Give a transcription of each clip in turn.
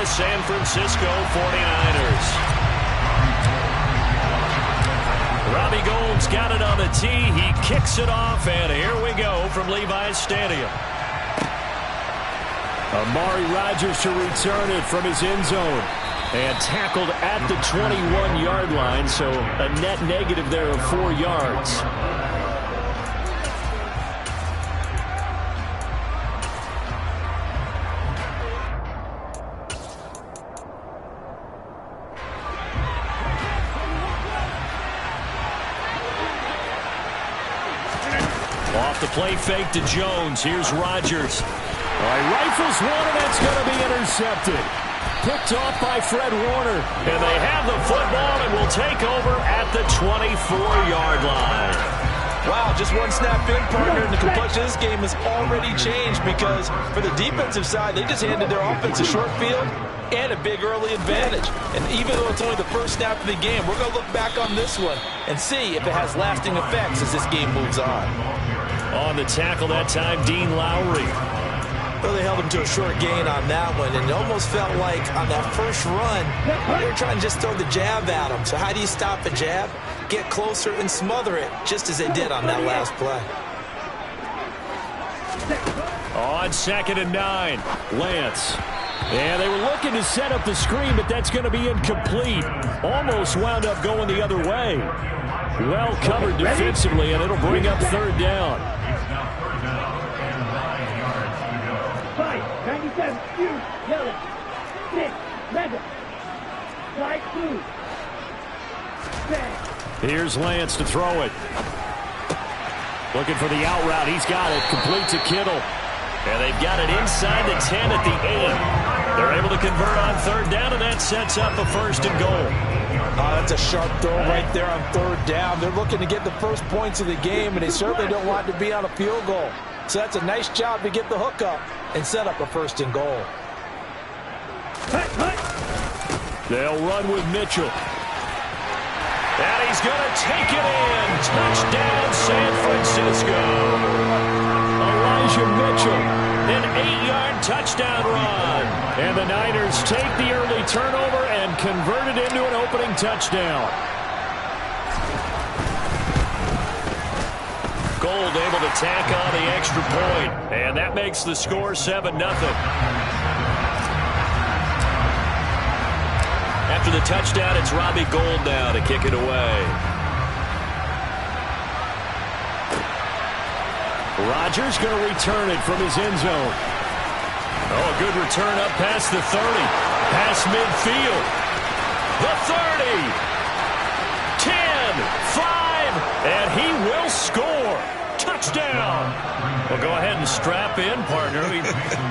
the San Francisco 49ers. Robbie Gould's got it on the tee. He kicks it off, and here we go from Levi's Stadium. Amari Rodgers to return it from his end zone. And tackled at the 21-yard line, so a net negative there of 4 yards. Off the play fake to Jones. Here's Rodgers. All right, rifles one, and that's going to be intercepted. Picked off by Fred Warner. And they have the football and will take over at the 24-yard line. Wow, just one snap in, partner, and the complexion of this game has already changed because for the defensive side, they just handed their offense a short field and a big early advantage. And even though it's only the first snap of the game, we're going to look back on this one and see if it has lasting effects as this game moves on. On the tackle that time, Dean Lowry. Well, they held him to a short gain on that one, and it almost felt like on that first run, they were trying to just throw the jab at him. So how do you stop a jab? Get closer and smother it, just as they did on that last play. On 2nd and 9, Lance. And they were looking to set up the screen, but that's going to be incomplete. Almost wound up going the other way. Well covered defensively, and it'll bring up 3rd down. 97, huge, yellow, 6, mega, slide through, bang. Here's Lance to throw it. Looking for the out route. He's got it. Complete to Kittle. And they've got it inside the 10 at the 8. They're able to convert on 3rd down, and that sets up a 1st and goal. That's a sharp throw right there on 3rd down. They're looking to get the first points of the game, and they certainly don't want to be on a field goal. So that's a nice job to get the hook up and set up a 1st and goal. They'll run with Mitchell. And he's going to take it in. Touchdown, San Francisco. Elijah Mitchell, an 8-yard touchdown run. And the Niners take the early turnover and convert it into an opening touchdown. Gould able to tack on the extra point, and that makes the score 7-0. After the touchdown, it's Robbie Gould now to kick it away. Rodgers going to return it from his end zone. Oh, a good return up past the 30, past midfield. The 30, 10, 5, and he will score. Touchdown. Well, go ahead and strap in, partner.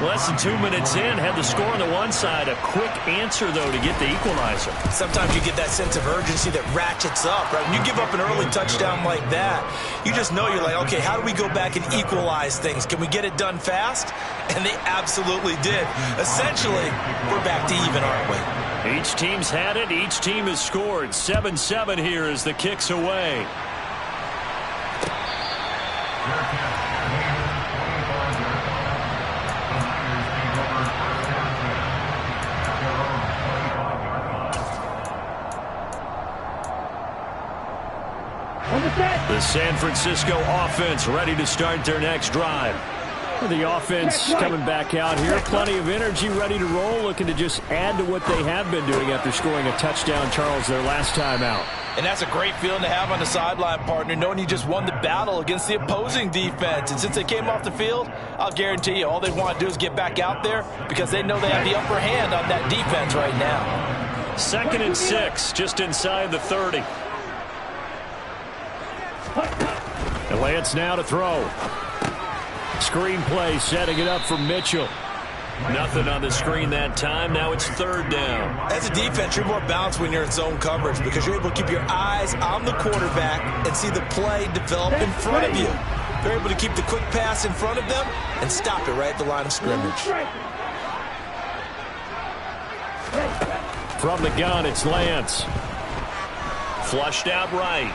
Less than 2 minutes in, had the score on the one side. A quick answer, though, to get the equalizer. Sometimes you get that sense of urgency that ratchets up, right? When you give up an early touchdown like that, you just know you're like, okay, how do we go back and equalize things? Can we get it done fast? And they absolutely did. Essentially, we're back to even, aren't we? Each team's had it. Each team has scored. 7-7 here as the kick's away. The San Francisco offense ready to start their next drive. The offense coming back out here. Plenty of energy, ready to roll, looking to just add to what they have been doing after scoring a touchdown, Charles, their last time out. And that's a great feeling to have on the sideline, partner, knowing you just won the battle against the opposing defense. And since they came off the field, I'll guarantee you all they want to do is get back out there because they know they have the upper hand on that defense right now. 2nd and 6, just inside the 30. And Lance now to throw. Screen play, setting it up for Mitchell. Nothing on the screen that time. Now it's 3rd down. As a defense, you're more balanced when you're in zone coverage because you're able to keep your eyes on the quarterback and see the play develop in front of you. They're able to keep the quick pass in front of them and stop it right at the line of scrimmage. From the gun, it's Lance. Flushed out right.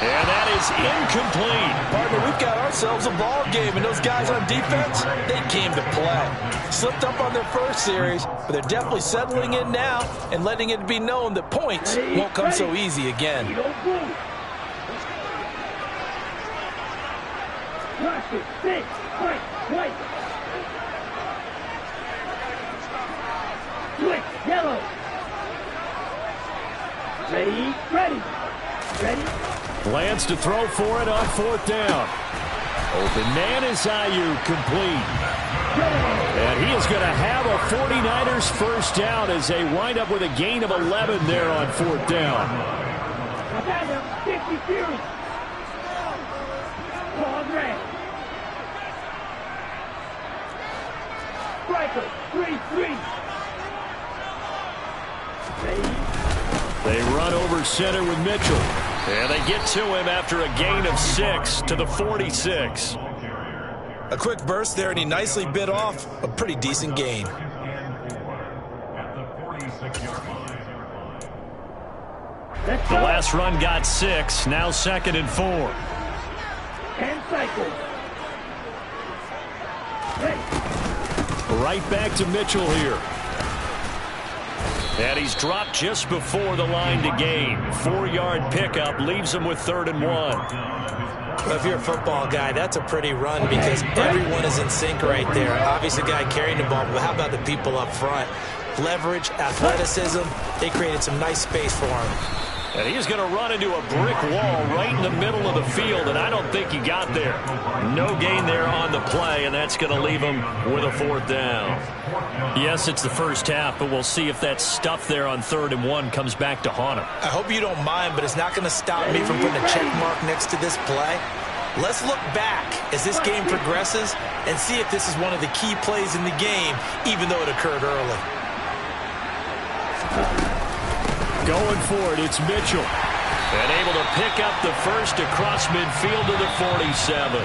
And that is incomplete. Partner, we've got ourselves a ball game, and those guys on defense, they came to play. Slipped up on their first series, but they're definitely settling in now and letting it be known that points won't come so easy again. Switch, yellow. Ready. Plans to throw for it on 4th down. Open man is Ayuk, complete. And he is going to have a 49ers first down as they wind up with a gain of 11 there on 4th down. 50 Fury. Ball red. Striker, 3-3. They run over center with Mitchell. And they get to him after a gain of 6 to the 46. A quick burst there, and he nicely bit off a pretty decent gain. The last run got 6, now 2nd and 4. 10 cycles. Right back to Mitchell here. And he's dropped just before the line to gain. 4-yard pickup leaves him with 3rd and 1. Well, if you're a football guy, that's a pretty run because everyone is in sync right there. Obviously, the guy carrying the ball, but how about the people up front? Leverage, athleticism, they created some nice space for him. And he's going to run into a brick wall right in the middle of the field, and I don't think he got there. No gain there on the play, and that's going to leave him with a 4th down. Yes, it's the first half, but we'll see if that stuff there on 3rd and 1 comes back to haunt him. I hope you don't mind, but it's not going to stop me from putting a check mark next to this play. Let's look back as this game progresses and see if this is one of the key plays in the game, even though it occurred early. Going for it, it's Mitchell. And able to pick up the first across midfield to the 47.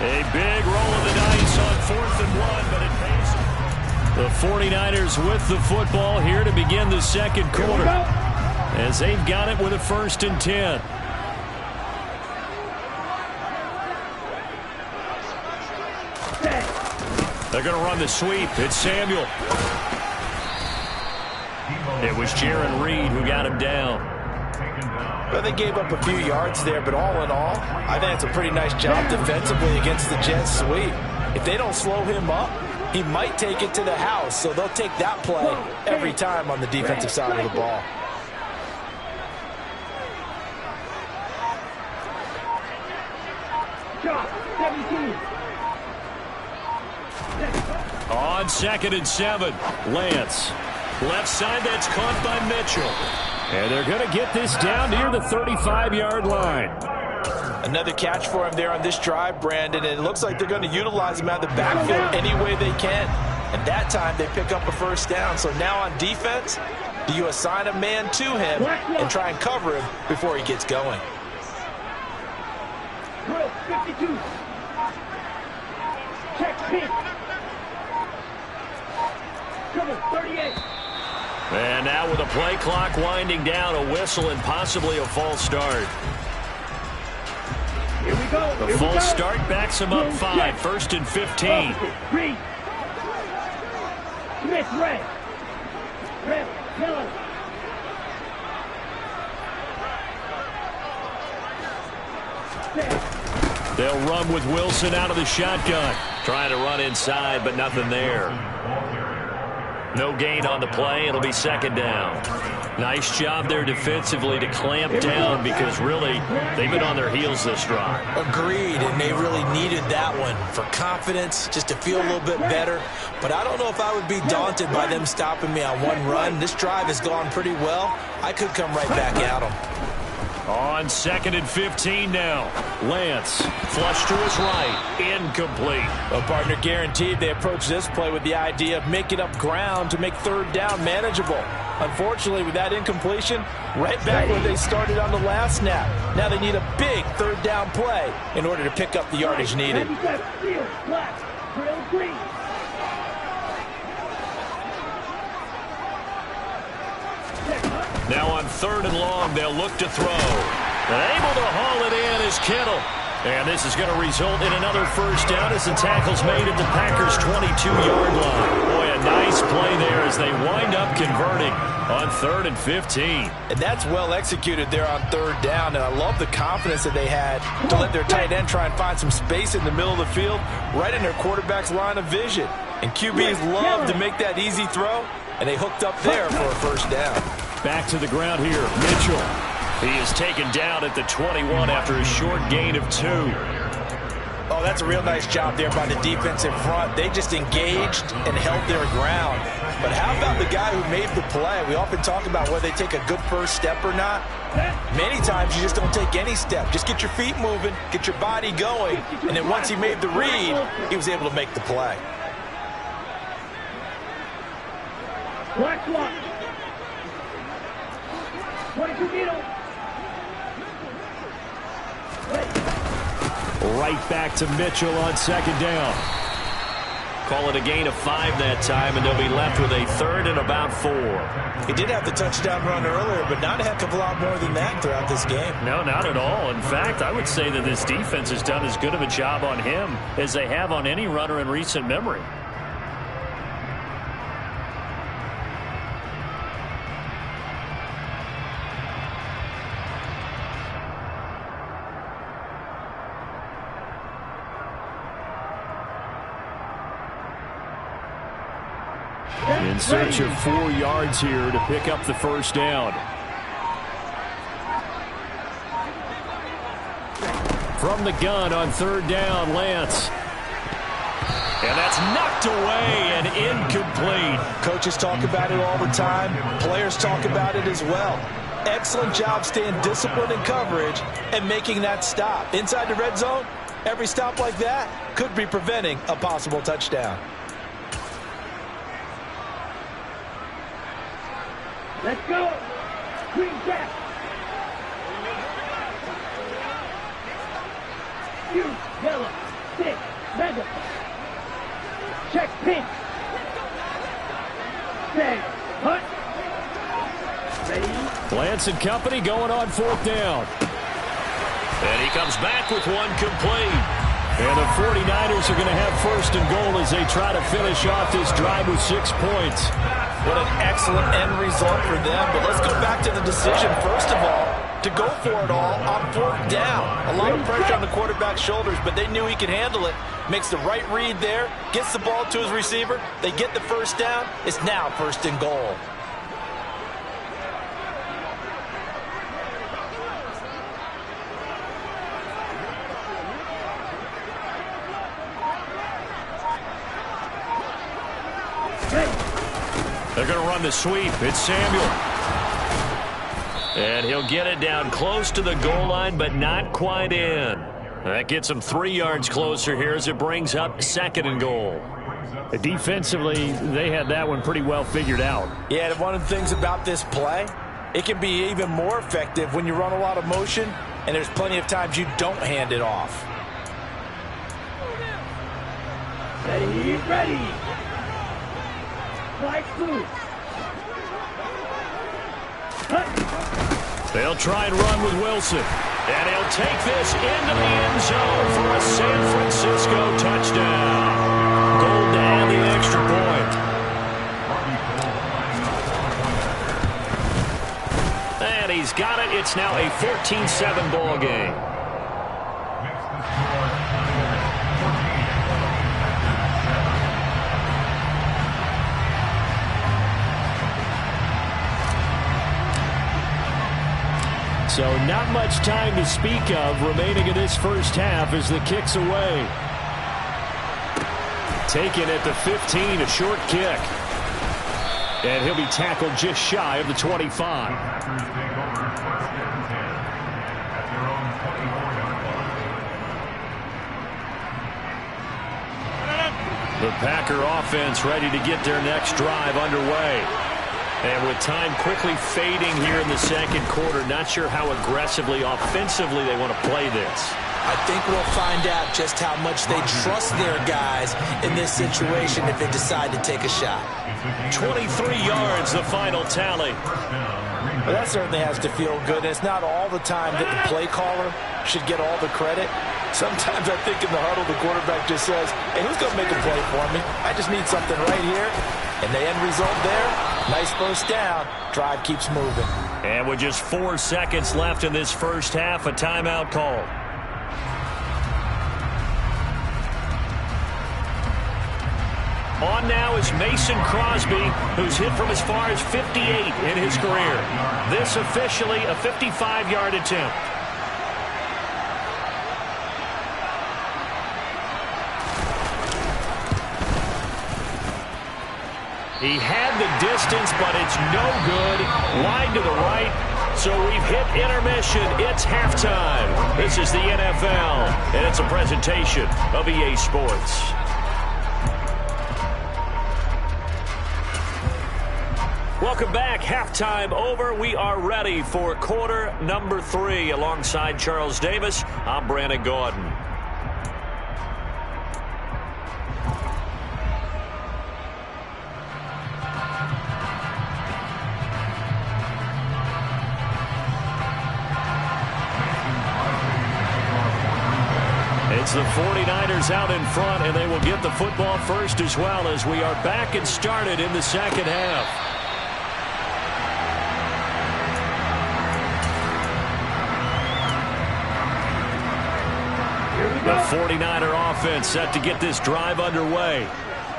A big roll of the dice on 4th and 1, but it pays. The 49ers with the football here to begin the 2nd quarter. As they've got it with a 1st and 10. They're going to run the sweep. It's Samuel. It was Jaron Reed who got him down. Well, they gave up a few yards there, but all in all, I think it's a pretty nice job defensively against the Jets sweep. If they don't slow him up, he might take it to the house, so they'll take that play every time on the defensive side of the ball. On 2nd and 7, Lance. Left side, that's caught by Mitchell. And they're going to get this down near the 35-yard line. Another catch for him there on this drive, Brandon, and it looks like they're going to utilize him out of the backfield any way they can. And that time they pick up a first down. So now on defense, do you assign a man to him and try and cover him before he gets going? 52. Check pitch. Cover 38. And now with the play clock winding down, a whistle and possibly a false start. Here we go. The false start backs him up 5, 1st and 15. Reed. Smith, red. Red, yellow. They'll run with Wilson out of the shotgun. Trying to run inside, but nothing there. No gain on the play. It'll be 2nd down. Nice job there defensively to clamp down because really they've been on their heels this drive. Agreed, and they really needed that one for confidence, just to feel a little bit better. But I don't know if I would be daunted by them stopping me on one run. This drive has gone pretty well. I could come right back at them. On 2nd and 15 now. Lance, flush to his right, incomplete. Well, partner, guaranteed they approach this play with the idea of making up ground to make 3rd down manageable. Unfortunately, with that incompletion, right back where they started on the last snap. Now they need a big 3rd down play in order to pick up the yardage needed. Now on 3rd and long, they'll look to throw. And able to haul it in is Kittle. And this is going to result in another first down as the tackle's made at the Packers' 22-yard line. Boy, a nice play there as they wind up converting on 3rd and 15. And that's well executed there on 3rd down. And I love the confidence that they had to let their tight end try and find some space in the middle of the field, right in their quarterback's line of vision. And QBs love to make that easy throw, and they hooked up there for a first down. Back to the ground here, Mitchell. He is taken down at the 21 after a short gain of 2. Oh, that's a real nice job there by the defense in front. They just engaged and held their ground. But how about the guy who made the play? We often talk about whether they take a good first step or not. Many times you just don't take any step. Just get your feet moving, get your body going, and then once he made the read, he was able to make the play. Black one. 22 middle. Right back to Mitchell on 2nd down. Call it a gain of 5 that time, and they'll be left with a 3rd and about 4. He did have the touchdown run earlier, but not a heck of a lot more than that throughout this game. No, not at all. In fact, I would say that this defense has done as good of a job on him as they have on any runner in recent memory. In search of 4 yards here to pick up the first down. From the gun on 3rd down, Lance. And that's knocked away and incomplete. Coaches talk about it all the time. Players talk about it as well. Excellent job staying disciplined in coverage and making that stop. Inside the red zone, every stop like that could be preventing a possible touchdown. Let's go. Green back. You, yellow, 6, mega. Check pinch. Stay, hunt. Ready? Lance and company going on 4th down. And he comes back with one complete. And the 49ers are going to have 1st and goal as they try to finish off this drive with 6 points. What an excellent end result for them. But let's go back to the decision, first of all, to go for it all on 4th down. A lot of pressure on the quarterback's shoulders, but they knew he could handle it. Makes the right read there, gets the ball to his receiver. They get the first down. It's now 1st and goal. They're going to run the sweep. It's Samuel. And he'll get it down close to the goal line, but not quite in. That gets him 3 yards closer here as it brings up 2nd and goal. Defensively, they had that one pretty well figured out. Yeah, and one of the things about this play, it can be even more effective when you run a lot of motion, and there's plenty of times you don't hand it off. Ready, ready. Like blue. They'll try and run with Wilson. And he'll take this into the end zone for a San Francisco touchdown. Goal to add the extra point. And he's got it. It's now a 14-7 ball game. So not much time to speak of remaining in this first half as the kick's away. Taken at the 15, a short kick. And he'll be tackled just shy of the 25. The Packer offense ready to get their next drive underway. And with time quickly fading here in the 2nd quarter, not sure how aggressively, offensively they want to play this. I think we'll find out just how much they trust their guys in this situation if they decide to take a shot. 23 yards, the final tally. Well, that certainly has to feel good. And it's not all the time that the play caller should get all the credit. Sometimes I think in the huddle, the quarterback just says, hey, who's going to make a play for me? I just need something right here. And the end result there, nice first down. Drive keeps moving. And with just 4 seconds left in this first half, a timeout call. On now is Mason Crosby, who's hit from as far as 58 in his career. This officially a 55-yard attempt. He had the distance, but it's no good. Wide to the right. So we've hit intermission. It's halftime. This is the NFL, and it's a presentation of EA Sports. Welcome back. Halftime over. We are ready for quarter number 3. Alongside Charles Davis, I'm Brandon Gaudin. It's the 49ers out in front, and they will get the football first as well as we are back and started in the second half. The 49er offense set to get this drive underway.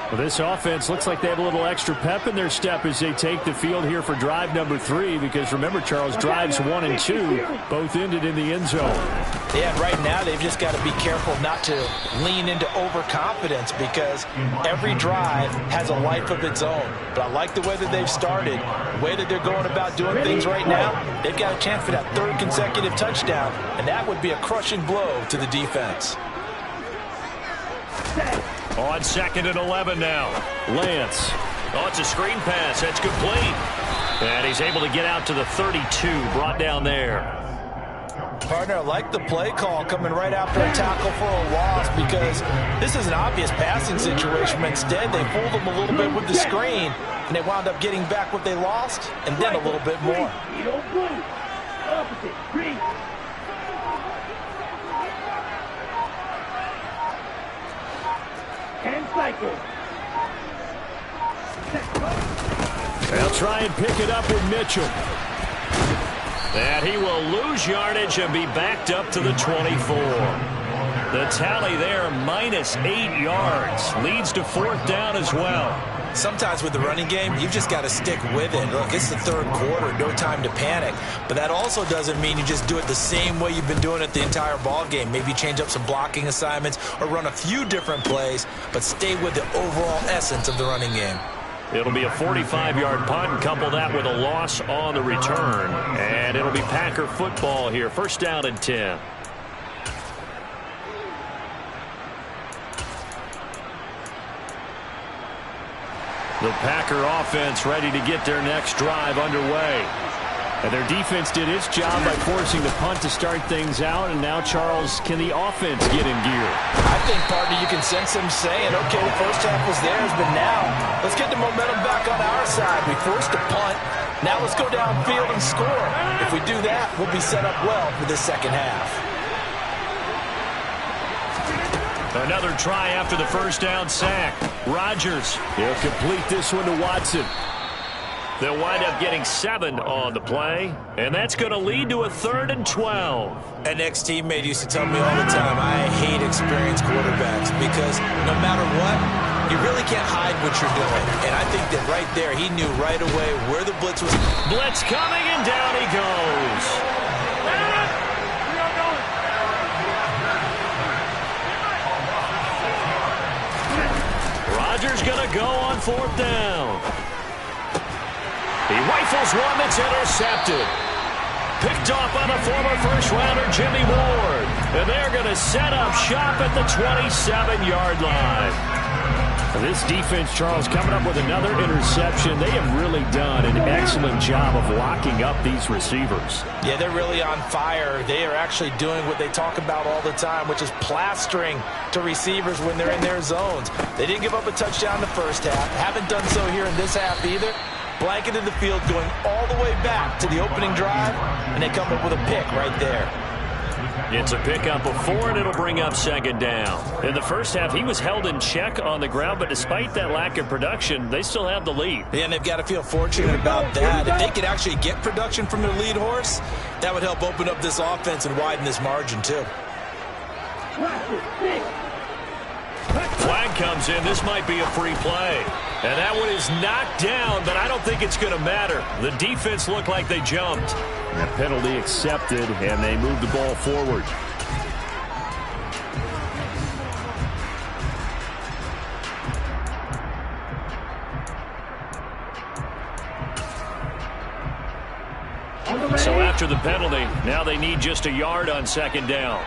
Well, this offense looks like they have a little extra pep in their step as they take the field here for drive number 3, because remember, Charles, drives 1 and 2 both ended in the end zone. Yeah, right now they've just got to be careful not to lean into overconfidence, because every drive has a life of its own. But I like the way that they've started, the way that they're going about doing things right now. They've got a chance for that 3rd consecutive touchdown, and that would be a crushing blow to the defense. On 2nd and 11 now. Lance. Oh, it's a screen pass. That's complete. And he's able to get out to the 32, brought down there. Partner, I like the play call coming right after a tackle for a loss, because this is an obvious passing situation. Instead, they fooled them a little bit with the screen, and they wound up getting back what they lost, and then a little bit more. They'll try and pick it up with Mitchell. And he will lose yardage and be backed up to the 24. The tally there, -8 yards. Leads to 4th down as well. Sometimes with the running game, you've just got to stick with it. Look, it's the 3rd quarter, no time to panic. But that also doesn't mean you just do it the same way you've been doing it the entire ball game. Maybe change up some blocking assignments or run a few different plays, but stay with the overall essence of the running game. It'll be a 45-yard punt, and couple that with a loss on the return. And it'll be Packer football here. 1st down and 10. The Packer offense ready to get their next drive underway. And their defense did its job by forcing the punt to start things out. And now, Charles, can the offense get in gear? I think, partner, you can sense them saying, okay, the first half was theirs, but now let's get the momentum back on our side. We forced a punt. Now let's go downfield and score. If we do that, we'll be set up well for the second half. Another try after the first down sack. Rodgers, he'll complete this one to Watson. They'll wind up getting 7 on the play, and that's going to lead to a 3rd and 12. An ex-teammate used to tell me all the time, I hate experienced quarterbacks, because no matter what, you really can't hide what you're doing. And I think that right there, he knew right away where the blitz was. Blitz coming, and down he goes. Rodgers going to go on 4th down. He rifles one that's intercepted. Picked off by the former first-rounder Jimmy Ward. And they're going to set up shop at the 27-yard line. This defense, Charles, coming up with another interception. They have really done an excellent job of locking up these receivers. Yeah, they're really on fire. They are actually doing what they talk about all the time, which is plastering to receivers when they're in their zones. They didn't give up a touchdown the first half. Haven't done so here in this half either. Blanketed the field, going all the way back to the opening drive, and they come up with a pick right there. It's a pickup of 4, and it'll bring up second down. In the first half, he was held in check on the ground, but despite that lack of production, they still have the lead. Yeah, and they've got to feel fortunate about that. If they could actually get production from their lead horse, that would help open up this offense and widen this margin, too. Flag comes in. This might be a free play. And that one is knocked down, but I don't think it's going to matter. The defense looked like they jumped. A penalty accepted, and they move the ball forward. So after the penalty, now they need just a yard on second down.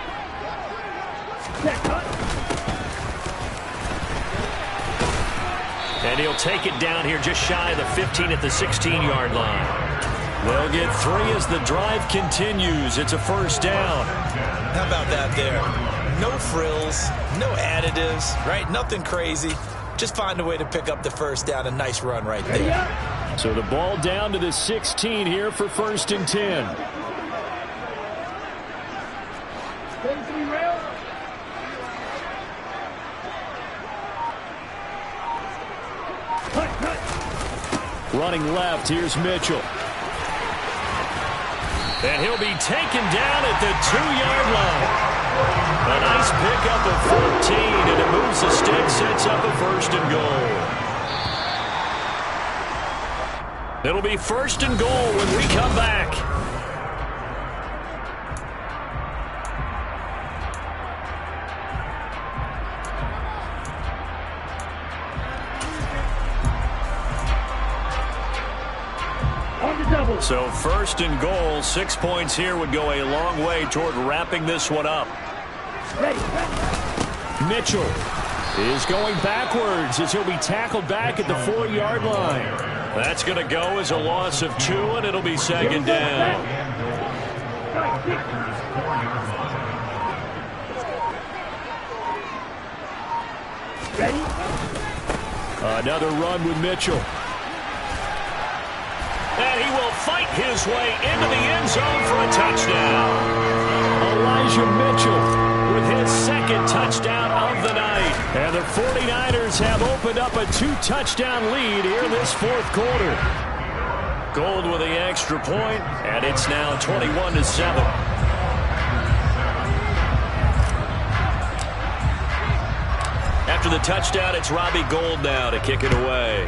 And he'll take it down here just shy of the 15 at the 16-yard line. They'll get 3 as the drive continues. It's a first down. How about that there? No frills, no additives, right? Nothing crazy. Just find a way to pick up the first down. A nice run right there. So the ball down to the 16 here for first and 10. Running left, here's Mitchell. And he'll be taken down at the 2-yard line. A nice pickup of 14, and it moves the stick, sets up a first and goal. It'll be first and goal when we come back. So first and goal, 6 points here would go a long way toward wrapping this one up. Mitchell is going backwards as he'll be tackled back at the 4-yard line. That's going to go as a loss of 2, and it'll be second down. Another run with Mitchell. And he will fight his way into the end zone for a touchdown. Elijah Mitchell with his second touchdown of the night. And the 49ers have opened up a 2-touchdown lead here in this fourth quarter. Gold with the extra point, and it's now 21-7. After the touchdown, it's Robbie Gould now to kick it away.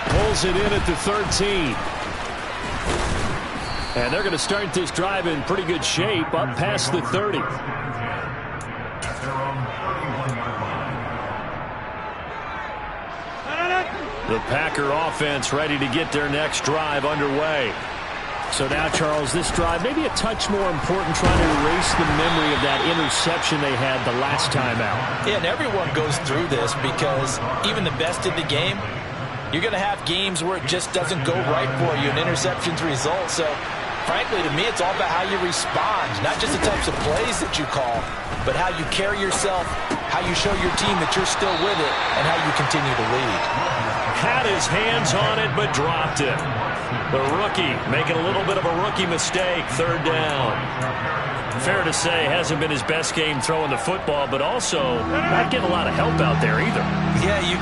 Pulls it in at the 13. And they're going to start this drive in pretty good shape up past the 30. The Packer offense ready to get their next drive underway. So now, Charles, this drive maybe a touch more important, trying to erase the memory of that interception they had the last time out. Yeah, and everyone goes through this because even the best in the game, you're going to have games where it just doesn't go right for you, and interceptions result. So, frankly, to me, it's all about how you respond, not just the types of plays that you call, but how you carry yourself, how you show your team that you're still with it, and how you continue to lead. Had his hands on it, but dropped it. The rookie making a little bit of a rookie mistake, third down. Fair to say, hasn't been his best game throwing the football, but also not getting a lot of help out there either. Yeah, you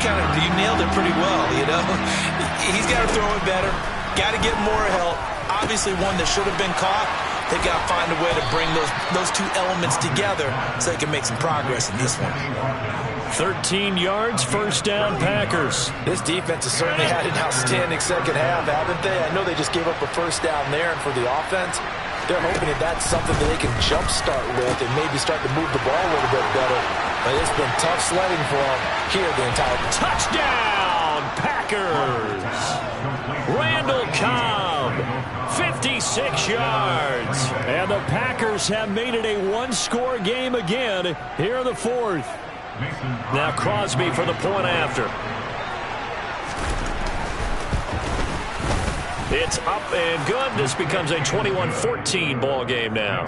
nailed it pretty well, you know. He's got to throw it better, got to get more help. Obviously one that should have been caught. They got to find a way to bring those two elements together so they can make some progress in this one. 13 yards, first down, Packers. This defense has certainly had an outstanding second half, haven't they? I know they just gave up a first down there, and for the offense, they're hoping that that's something that they can jumpstart with and maybe start to move the ball a little bit better. But it's been tough sledding for them here the entire time. Touchdown, Packers! Randall Cobb, 56 yards. And the Packers have made it a one-score game again here in the fourth. Now Crosby for the point after. It's up and good. This becomes a 21-14 ball game now.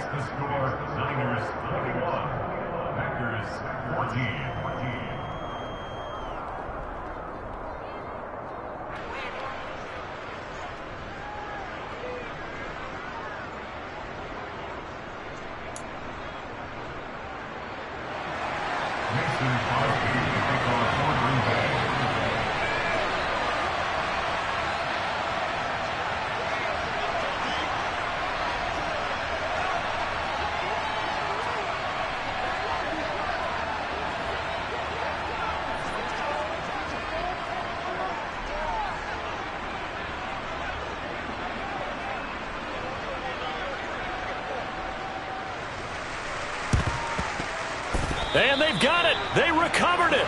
And they've got it. They recovered it.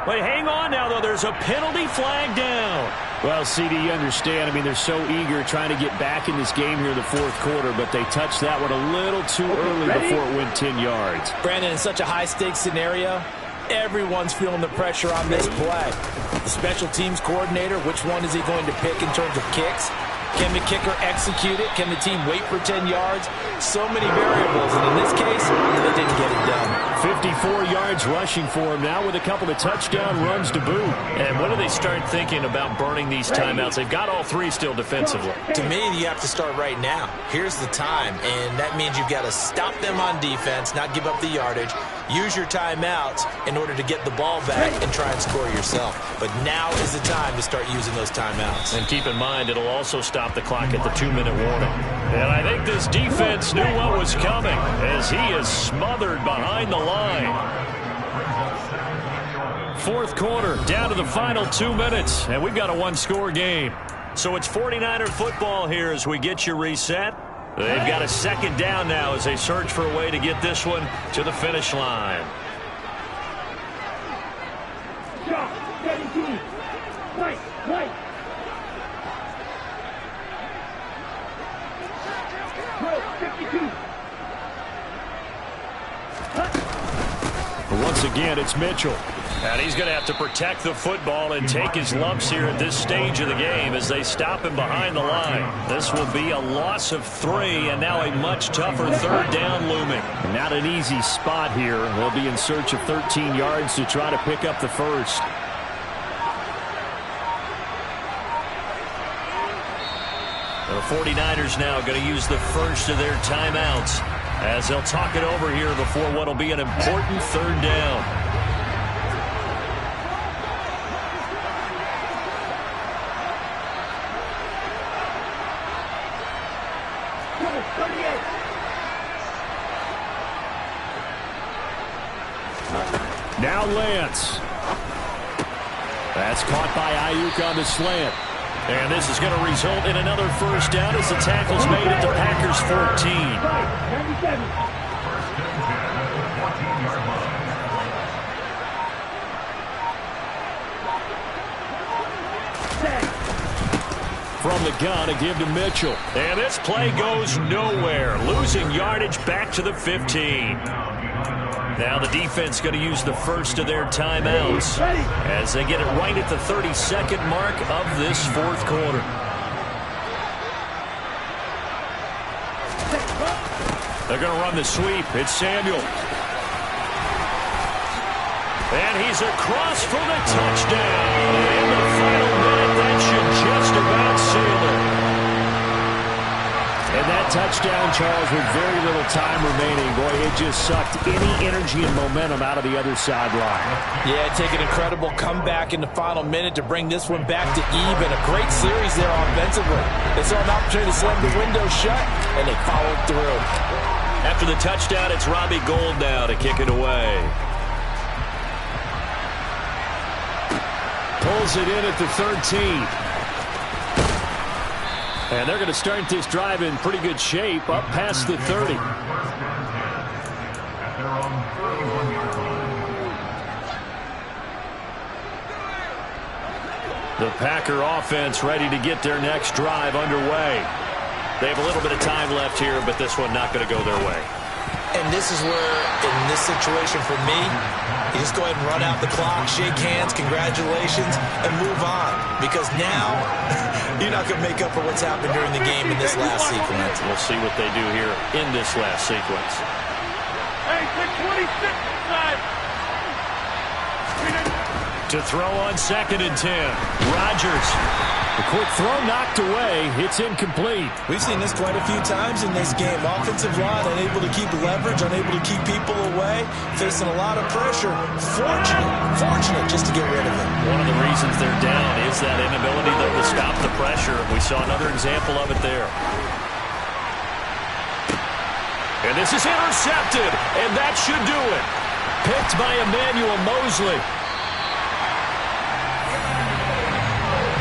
Wait, hang on now, though. There's a penalty flag down. Well, CD, you understand. I mean, they're so eager trying to get back in this game here in the fourth quarter, but they touched that one a little too early before it went 10 yards. Brandon, in such a high-stakes scenario, everyone's feeling the pressure on this play. The special teams coordinator, which one is he going to pick in terms of kicks? Can the kicker execute it? Can the team wait for 10 yards? So many variables, and in this case, they didn't get it done. 54 yards rushing for him now with a couple of touchdown runs to boot. And when do they start thinking about burning these timeouts? They've got all three still defensively. To me, you have to start right now. Here's the time, and that means you've got to stop them on defense, not give up the yardage. Use your timeouts in order to get the ball back and try and score yourself. But now is the time to start using those timeouts. And keep in mind, it'll also stop the clock at the 2-minute warning. And I think this defense knew what was coming as he is smothered behind the line. Fourth quarter, down to the final 2 minutes, and we've got a one-score game. So it's 49er football here as we get you reset. They've got a second down now as they search for a way to get this one to the finish line. Shot, 17. Right. Throw, 52. Once again, it's Mitchell. And he's going to have to protect the football and take his lumps here at this stage of the game as they stop him behind the line. This will be a loss of 3, and now a much tougher third down looming. Not an easy spot here. They'll be in search of 13 yards to try to pick up the first. The 49ers now going to use the first of their timeouts as they'll talk it over here before what will be an important third down. Now Lance. That's caught by Ayuk on the slant. And this is going to result in another first down as the tackle's made at the Packers' 14. 97. From the gun, a give to Mitchell. And this play goes nowhere. Losing yardage back to the 15. Now the defense going to use the first of their timeouts as they get it right at the 32nd mark of this fourth quarter. They're going to run the sweep. It's Samuel. And he's across for the touchdown. In the final minute, that should just about seal it. And that touchdown, Charles, with very little time remaining. Boy, it just sucked any energy and momentum out of the other sideline. Yeah, take an incredible comeback in the final minute to bring this one back to even. A great series there offensively. They saw an opportunity to slam the window shut, and they followed through. After the touchdown, it's Robbie Gould now to kick it away. Pulls it in at the 13. And they're going to start this drive in pretty good shape, up past the 30. The Packer offense ready to get their next drive underway. They have a little bit of time left here, but this one not going to go their way. And this is where, in this situation for me, you just go ahead and run out the clock, shake hands, congratulations, and move on. Because now, you're not going to make up for what's happened during the game in this last sequence. We'll see what they do here in this last sequence. Hey, 626 inside. To throw on 2nd and 10. Rodgers. The quick throw knocked away. It's incomplete. We've seen this quite a few times in this game. Offensive line unable to keep leverage, unable to keep people away, facing a lot of pressure. Fortunate just to get rid of it. One of the reasons they're down is that inability, though, to stop the pressure. We saw another example of it there. And this is intercepted, and that should do it. Picked by Emmanuel Mosley.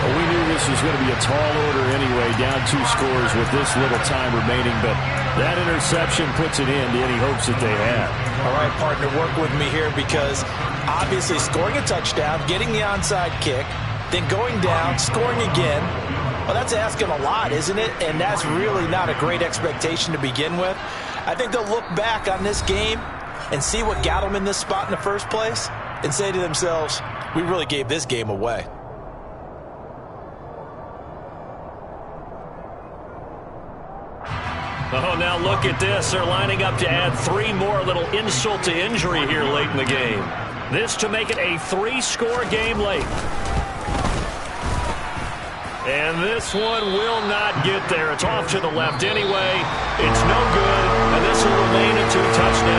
We knew this was going to be a tall order anyway, down 2 scores with this little time remaining, but that interception puts an end to any hopes that they had. All right, partner, work with me here because obviously scoring a touchdown, getting the onside kick, then going down, scoring again, well, that's asking a lot, isn't it? And that's really not a great expectation to begin with. I think they'll look back on this game and see what got them in this spot in the first place and say to themselves, we really gave this game away. Oh, now look at this. They're lining up to add 3 more, little insult to injury here late in the game. This to make it a 3-score game late. And this one will not get there. It's off to the left anyway. It's no good, and this will remain a 2-touchdown